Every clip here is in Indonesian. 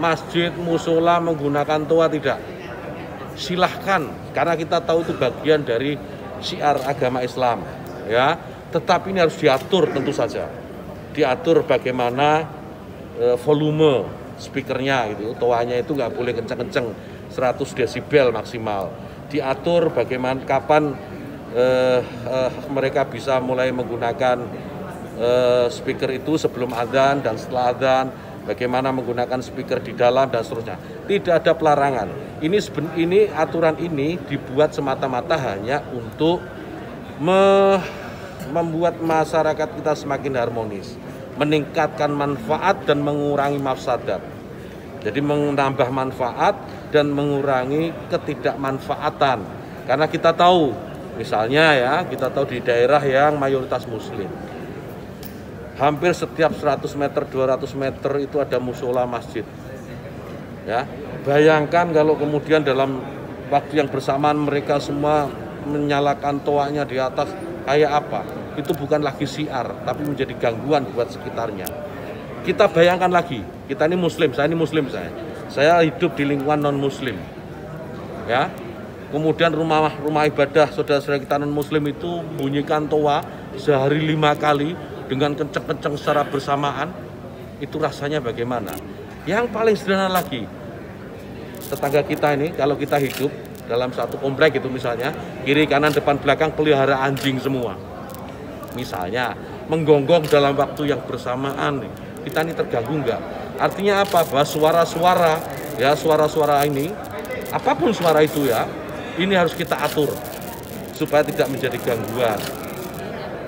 masjid, musola menggunakan toa tidak. Silahkan, karena kita tahu itu bagian dari syiar agama Islam, ya. Tetapi ini harus diatur tentu saja. Diatur bagaimana volume speakernya gitu, toanya itu nggak boleh kenceng-kenceng, 100 desibel maksimal. Diatur bagaimana kapan mereka bisa mulai menggunakan speaker itu sebelum adzan dan setelah adzan, bagaimana menggunakan speaker di dalam dan seterusnya. Tidak ada pelarangan. Ini aturan ini dibuat semata-mata hanya untuk membuat masyarakat kita semakin harmonis, meningkatkan manfaat dan mengurangi mafsadat. Jadi menambah manfaat dan mengurangi ketidakmanfaatan. Karena kita tahu, misalnya ya, kita tahu di daerah yang mayoritas muslim, hampir setiap 100 meter, 200 meter itu ada musola masjid. Ya, bayangkan kalau kemudian dalam waktu yang bersamaan mereka semua menyalakan toanya di atas, kayak apa? Itu bukan lagi syiar, tapi menjadi gangguan buat sekitarnya. Kita bayangkan lagi, kita ini muslim, saya ini muslim, saya hidup di lingkungan non muslim. Ya. Kemudian rumah ibadah saudara-saudara kita non muslim itu bunyikan toa sehari 5 kali dengan kenceng-kenceng secara bersamaan, itu rasanya bagaimana? Yang paling sederhana lagi, tetangga kita ini kalau kita hidup dalam satu komplek itu misalnya, kiri kanan depan belakang pelihara anjing semua. Misalnya menggonggong dalam waktu yang bersamaan, kita ini terganggu enggak? Artinya apa? Bahwa suara-suara ini, apapun suara itu ya, ini harus kita atur supaya tidak menjadi gangguan.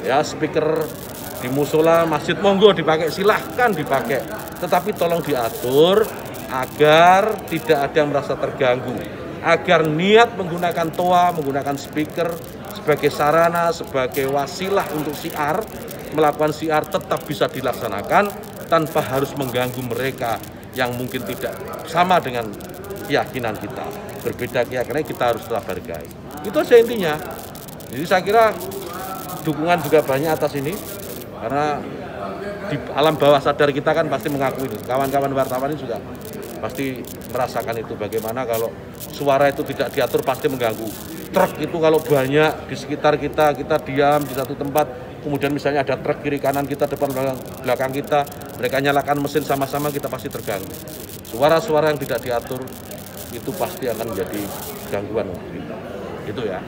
Ya, speaker di musola, masjid monggo dipakai, silahkan dipakai. Tetapi tolong diatur agar tidak ada yang merasa terganggu. Agar niat menggunakan toa, menggunakan speaker sebagai sarana, sebagai wasilah untuk syiar, melakukan syiar tetap bisa dilaksanakan tanpa harus mengganggu mereka yang mungkin tidak sama dengan keyakinan kita. Berbeda keyakinan kita harus tetap hargai. Itu saja intinya. Jadi saya kira dukungan juga banyak atas ini, karena di alam bawah sadar kita kan pasti mengakui itu. Kawan-kawan wartawan ini juga pasti merasakan itu, bagaimana kalau suara itu tidak diatur pasti mengganggu. Truk itu kalau banyak di sekitar kita diam di satu tempat, kemudian misalnya ada truk kiri kanan kita, depan belakang kita, mereka nyalakan mesin sama-sama, kita pasti terganggu. Suara-suara yang tidak diatur itu pasti akan menjadi gangguan untuk kita. Itu ya.